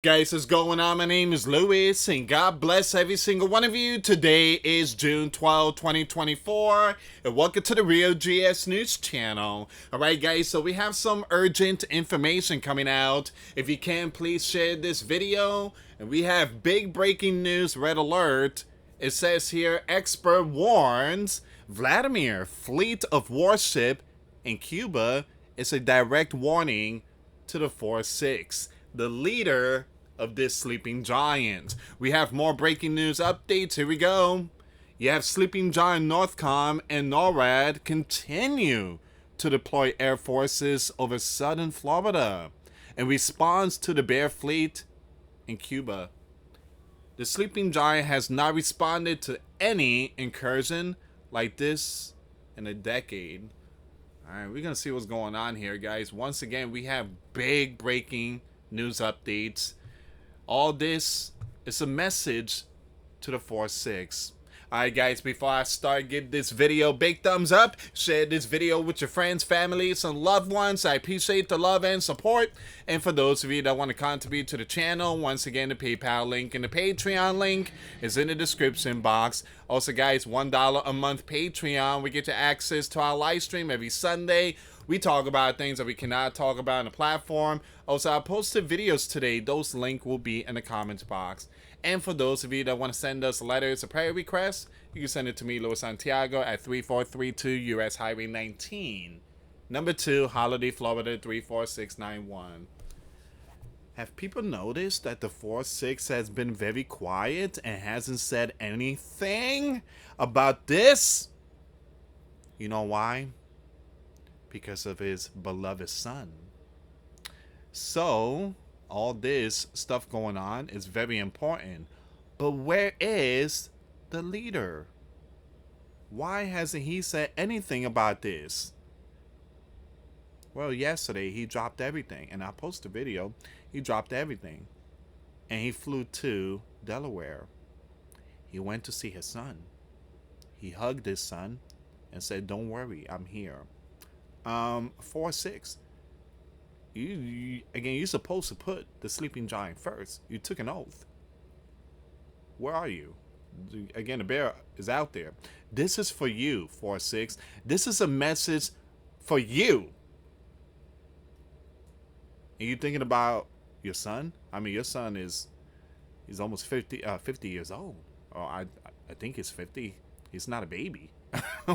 Guys, what's going on? My name is Louis, and God bless every single one of you. Today is June 12, 2024, and welcome to the Real GS News channel. Alright guys, so we have some urgent information coming out. If you can, please share this video. And we have big breaking news, red alert. It says here, expert warns Vladimir fleet of warship in Cuba is a direct warning to the 4-6. The leader of this sleeping giant. We have more breaking news updates. Here we go. You have sleeping giant Northcom and NORAD continue to deploy air forces over southern Florida in response to the Bear fleet in Cuba. The sleeping giant has not responded to any incursion like this in a decade. Alright, we're gonna see what's going on here, guys. Once again, we have big breaking news updates. All this is a message to the 4-6. Alright guys, before I start, give this video a big thumbs up. Share this video with your friends, families, and loved ones. I appreciate the love and support. And for those of you that want to contribute to the channel, once again, the PayPal link and the Patreon link is in the description box. Also guys, $1 a month Patreon. We get you access to our live stream every Sunday. We talk about things that we cannot talk about on the platform. Also, I posted videos today. Those links will be in the comments box. And for those of you that want to send us letters or prayer requests, you can send it to me, US Santiago, at 3432 US Highway 19. Number 2, Holiday, Florida, 34691. Have people noticed that the 4-6 has been very quiet and hasn't said anything about this? You know why? Because of his beloved son. So, all this stuff going on is very important. But where is the leader? Why hasn't he said anything about this? Well, yesterday he dropped everything. And I posted a video. He dropped everything. And he flew to Delaware. He went to see his son. He hugged his son and said, "Don't worry, I'm here." 4-6. You're supposed to put the sleeping giant first. You took an oath. Where are you? Again, the bear is out there. This is for you, 4-6. This is a message for you. And you thinking about your son? I mean, your son he's almost 50 years old. Oh, I think he's 50. He's not a baby.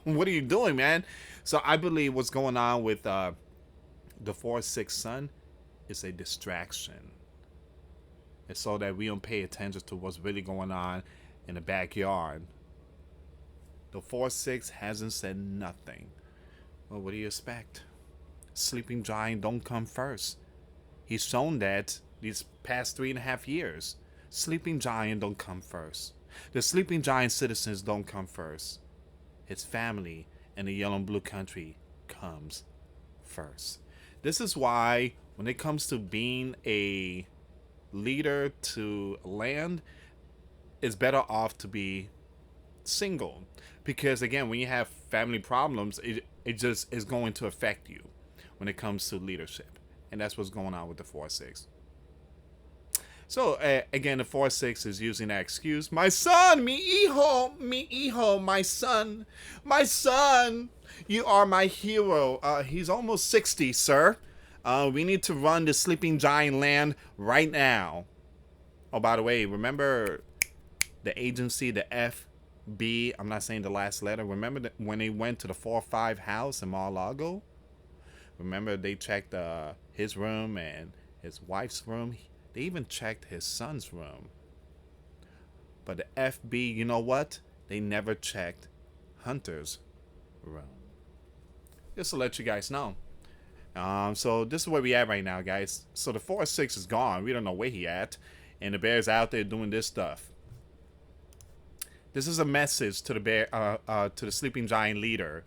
What are you doing, man? So I believe what's going on with the 4-6 son is a distraction. It's so that we don't pay attention to what's really going on in the backyard. The 4-6 hasn't said nothing. Well, what do you expect? Sleeping giant don't come first. He's shown that these past 3.5 years. Sleeping giant don't come first. The sleeping giant citizens don't come first. His family and the yellow and blue country comes first. This is why when it comes to being a leader to land, it's better off to be single. Because again, when you have family problems, it just is going to affect you when it comes to leadership. And that's what's going on with the 4-6. So, again, the 4-6 is using that excuse. My son, mi hijo, my son, you are my hero. He's almost 60, sir. We need to run the sleeping giant land right now. Oh, by the way, remember the agency, the FB, I'm not saying the last letter. Remember when they went to the 4-5 house in Mar-a-Lago? Remember they checked his room and his wife's room? They even checked his son's room. But the FB, you know what? They never checked Hunter's room. Just to let you guys know. So this is where we at right now, guys. So the 4-6 is gone. We don't know where he at. And the bear's out there doing this stuff. This is a message to the bear, to the sleeping giant leader,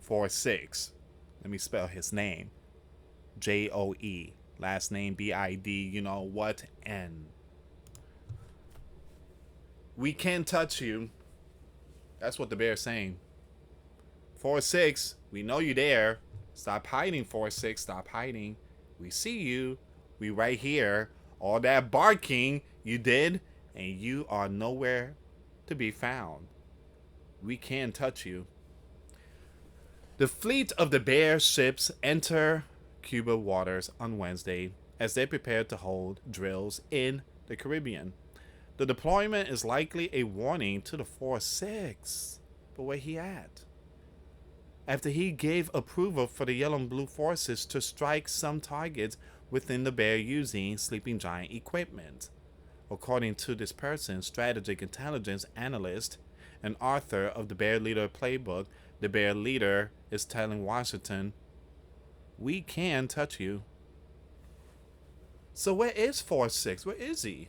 4-6. Let me spell his name. Joe. Last name BID, you know what, N. We can't touch you. That's what the bear's saying. 4-6, we know you're there. Stop hiding, 4-6. Stop hiding. We see you. We right here. All that barking you did, and you are nowhere to be found. We can't touch you. The fleet of the Bear ships enter Cuba waters on Wednesday as they prepare to hold drills in the Caribbean. The deployment is likely a warning to the 4-6. But where he at? After he gave approval for the Yellow and Blue forces to strike some targets within the Bear using Sleeping Giant equipment. According to this person, strategic intelligence analyst and author of the Bear Leader playbook, the Bear Leader is telling Washington, "We can touch you." So where is 4-6? Where is he?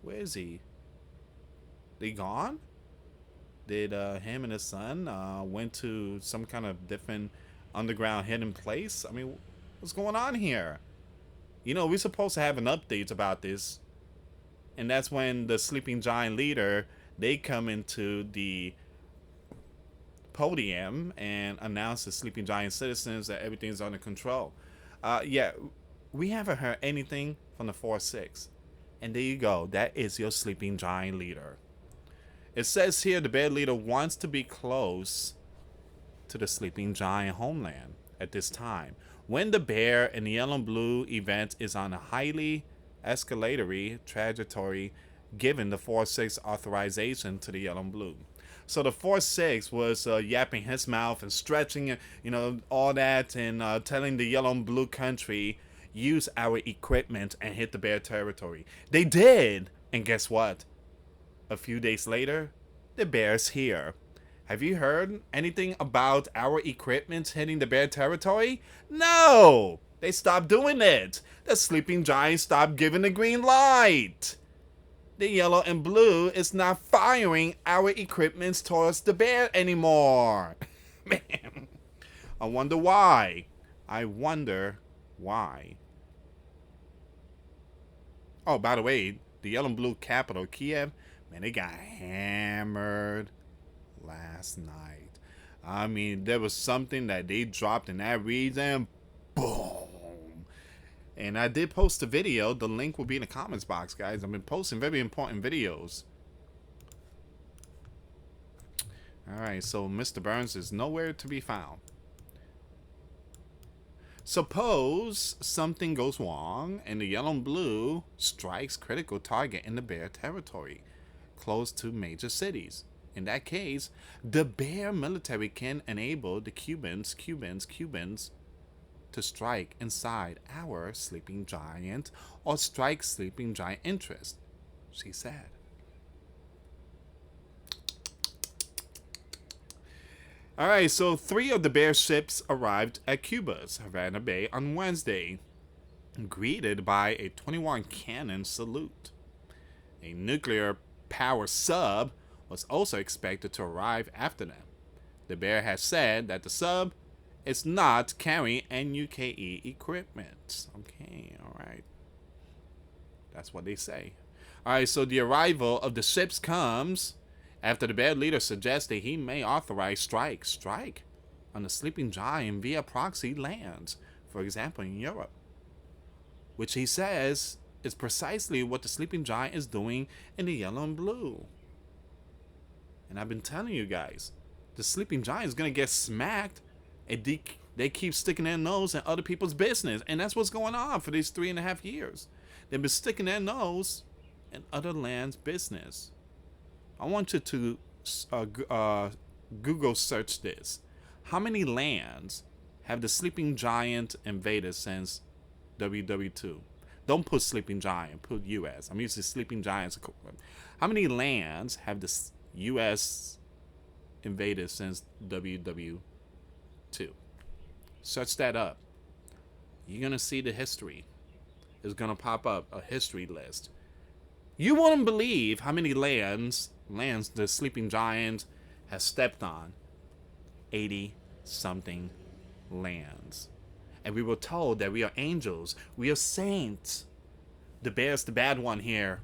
Where is he? They gone? Did him and his son went to some kind of different underground hidden place? I mean, what's going on here? You know, we're supposed to have an update about this. And that's when the Sleeping Giant leader, they come into the podium and announce the Sleeping Giant citizens that everything's under control. Yeah, we haven't heard anything from the 4-6. And there you go. That is your Sleeping Giant leader. It says here the Bear Leader wants to be close to the Sleeping Giant homeland at this time, when the Bear and the Yellow and Blue event is on a highly escalatory trajectory given the 4-6 authorization to the Yellow and Blue. So the 4-6 was yapping his mouth and stretching, you know, all that, and telling the Yellow and Blue country, use our equipment and hit the Bear territory. They did, and guess what? A few days later, the Bear's here. Have you heard anything about our equipment hitting the Bear territory? No! They stopped doing it. The Sleeping Giant stopped giving the green light. The Yellow and Blue is not firing our equipment towards the Bear anymore. Man, I wonder why. I wonder why. Oh, by the way, the Yellow and Blue capital, Kiev, man, they got hammered last night. I mean, there was something that they dropped in that region. Boom. And I did post a video. The link will be in the comments box, guys. I've been posting very important videos. Alright, so Mr. Burns is nowhere to be found. Suppose something goes wrong and the Yellow and Blue strikes critical target in the Bear territory, close to major cities. In that case, the Bear military can enable the Cubans to strike inside our Sleeping Giant or strike Sleeping Giant interest, she said. Alright, so 3 of the Bear ships arrived at Cuba's Havana Bay on Wednesday, greeted by a 21 cannon salute. A nuclear power sub was also expected to arrive after them. The Bear has said that the sub is not carrying NUKE equipment. Okay, alright. That's what they say. Alright, so the arrival of the ships comes after the Bear Leader suggested he may authorize strike on the Sleeping Giant via proxy lands, for example in Europe, which he says is precisely what the Sleeping Giant is doing in the Yellow and Blue. And I've been telling you guys, the Sleeping Giant is going to get smacked, and they keep sticking their nose in other people's business. And that's what's going on for these 3.5 years. They've been sticking their nose in other lands' business. I want you to Google search this. How many lands have the Sleeping Giant invaded since WW2? Don't put Sleeping Giant, put US. I'm using Sleeping Giant's equivalent. How many lands have the US invaded since WW2? Search that up. You're going to see the history. It's going to pop up a history list. You wouldn't believe how many lands the Sleeping Giant has stepped on. 80-something lands. And we were told that we are angels. We are saints. The Bear's the bad one here.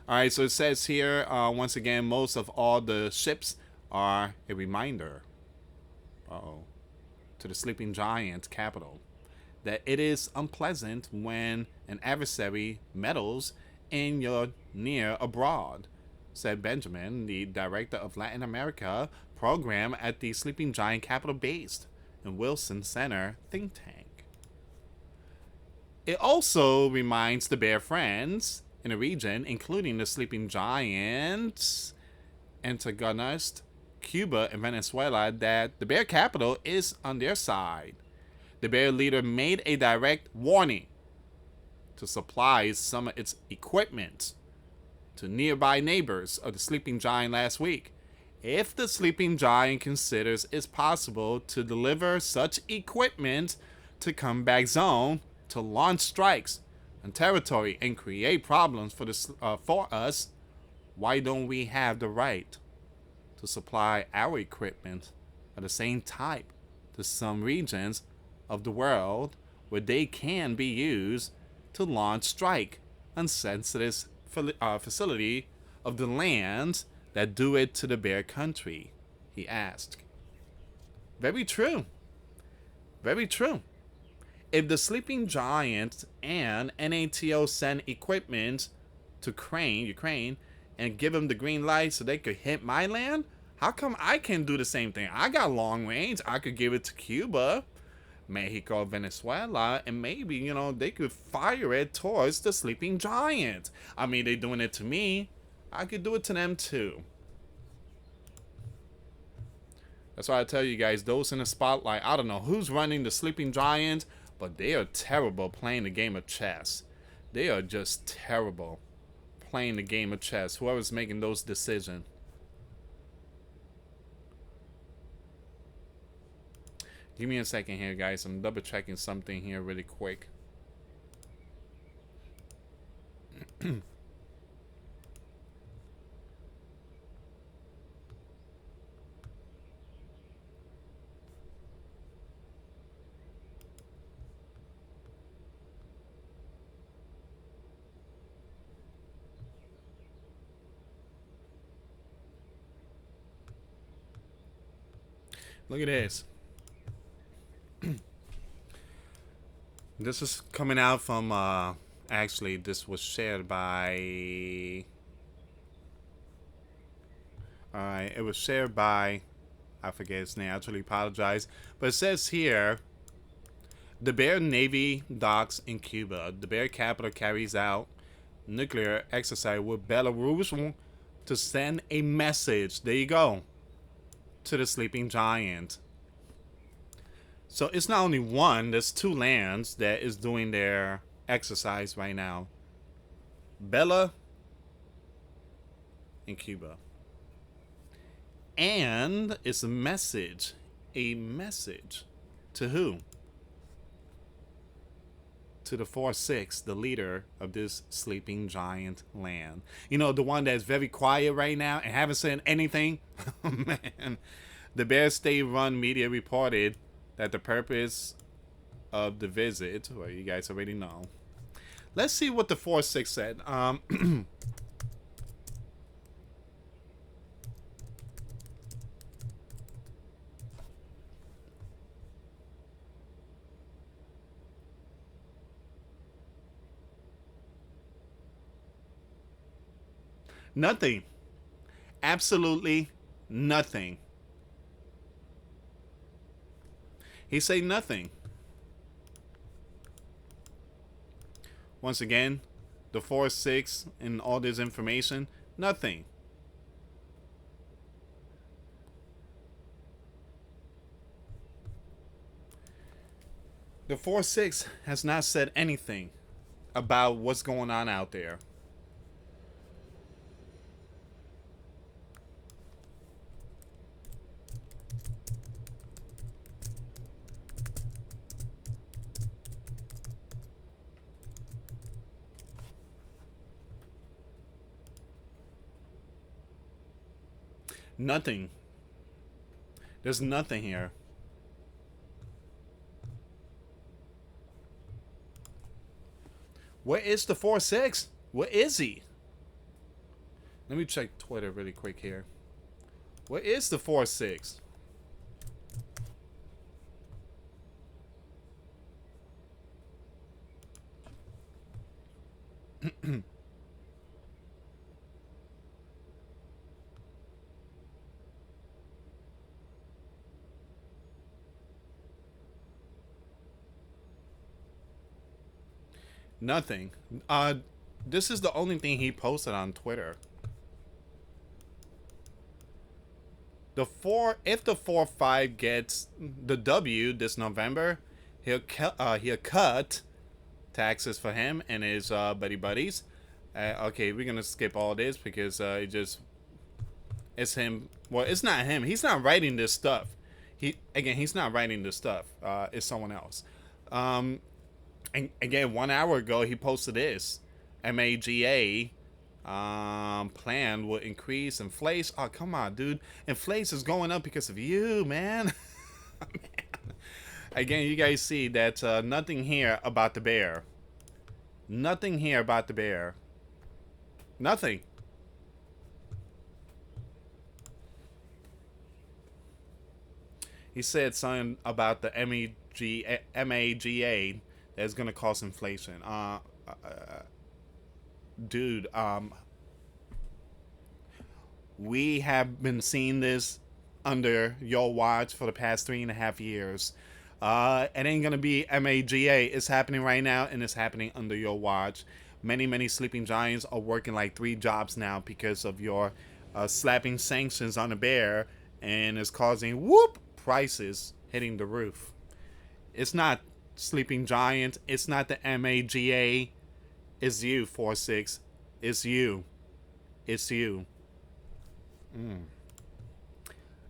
Alright, so it says here, once again, most of all the ships are a reminder to the Sleeping Giant capital that it is unpleasant when an adversary meddles in your near abroad, said Benjamin, the director of Latin America program at the Sleeping Giant Capital based in Wilson Center think tank. It also reminds the bear friends in the region, including the Sleeping Giant, antagonist Cuba and Venezuela, that the bear capital is on their side. The bear leader made a direct warning to supply some of its equipment to nearby neighbors of the Sleeping Giant last week. If the Sleeping Giant considers it's possible to deliver such equipment to comeback zone to launch strikes on territory and create problems for us, why don't we have the right to supply our equipment of the same type to some regions of the world where they can be used to launch strike on sensitive facility of the lands that do it to the bear country, he asked. Very true. Very true. If the Sleeping Giant and NATO send equipment to Ukraine, and give them the green light so they could hit my land, how come I can't do the same thing? I got long range. I could give it to Cuba, Mexico, Venezuela, and maybe, they could fire it towards the Sleeping Giant. I mean, they're doing it to me. I could do it to them too. That's why I tell you guys, those in the spotlight, I don't know who's running the Sleeping Giant, but they are terrible playing the game of chess. They are just terrible playing the game of chess. Whoever's making those decisions. Give me a second here, guys. I'm double checking something here really quick. Look at this. This is coming out from, actually, this was shared by, alright, it was shared by, I forget his name, I actually apologize, but it says here, the Bear Navy docks in Cuba. The Bear capital carries out nuclear exercise with Belarus to send a message, there you go, to the Sleeping Giant. So it's not only one, there's two lands that is doing their exercise right now. Bella and Cuba. And it's a message to who? To the 4-6, the leader of this Sleeping Giant land. The one that's very quiet right now and haven't said anything. Man, the Bear State-run media reported that the purpose of the visit, well, you guys already know. Let's see what the 4-6 said. Nothing. Absolutely nothing. He said nothing. Once again, the 4-6 and all this information, nothing. The 4-6 has not said anything about what's going on out there. Nothing. There's nothing here. Where is the 4-6? Where is he? Let me check Twitter really quick here. Where is the 4-6? Nothing. This is the only thing he posted on Twitter. If the 4-5 gets the W this November, he'll cut taxes for him and his buddies. Okay, we're gonna skip all this because it's him. Well, it's not him. He's not writing this stuff. He's not writing this stuff. It's someone else. And again, 1 hour ago he posted this. MAGA plan will increase inflation. Oh, come on, dude. Inflation is going up because of you, man. Man. Again, you guys see that nothing here about the bear. Nothing here about the bear. Nothing. He said something about the MAGA that's going to cause inflation. Dude, we have been seeing this under your watch for the past 3.5 years. It ain't gonna be MAGA. It's happening right now, and it's happening under your watch. Many sleeping giants are working like 3 jobs now because of your slapping sanctions on the bear, and it's causing prices hitting the roof. It's not sleeping giant. It's not the MAGA. It's you, 4-6. It's you. It's you.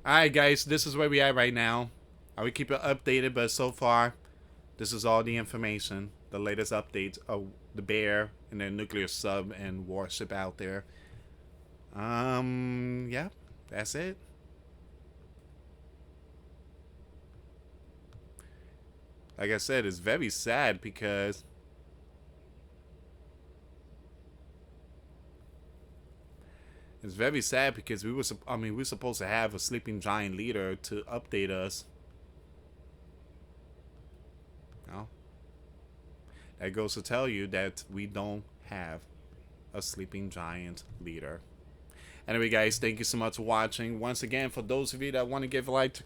Alright, guys, this is where we at right now. I will keep it updated, but so far, this is all the information. The latest updates of the bear and their nuclear sub and warship out there. Yeah, that's it. Like I said, it's very sad because we were supposed to have a sleeping giant leader to update us. No. That goes to tell you that we don't have a sleeping giant leader. Anyway, guys, thank you so much for watching. Once again, for those of you that want to give life to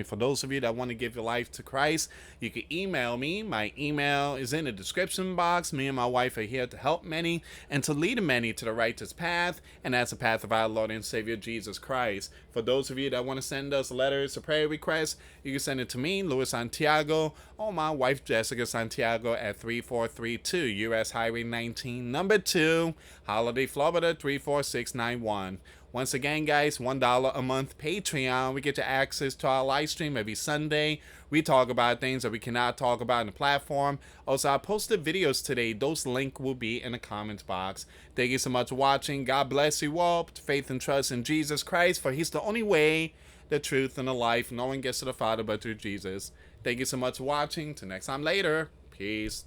for those of you that want to give your life to Christ, you can email me. My email is in the description box. Me and my wife are here to help many and to lead many to the righteous path, and that's the path of our Lord and Savior Jesus Christ. For those of you that want to send us letters or prayer requests, you can send it to me, US Santiago, or my wife Jessica Santiago at 3432 US Highway 19, number 2, Holiday, Florida 34691. Once again, guys, $1 a month Patreon. We get you access to our live stream every Sunday. We talk about things that we cannot talk about in the platform. Also, I posted videos today. Those links will be in the comments box. Thank you so much for watching. God bless you all. Faith and trust in Jesus Christ, for He's the only way, the truth, and the life. No one gets to the Father but through Jesus. Thank you so much for watching. Till next time later. Peace.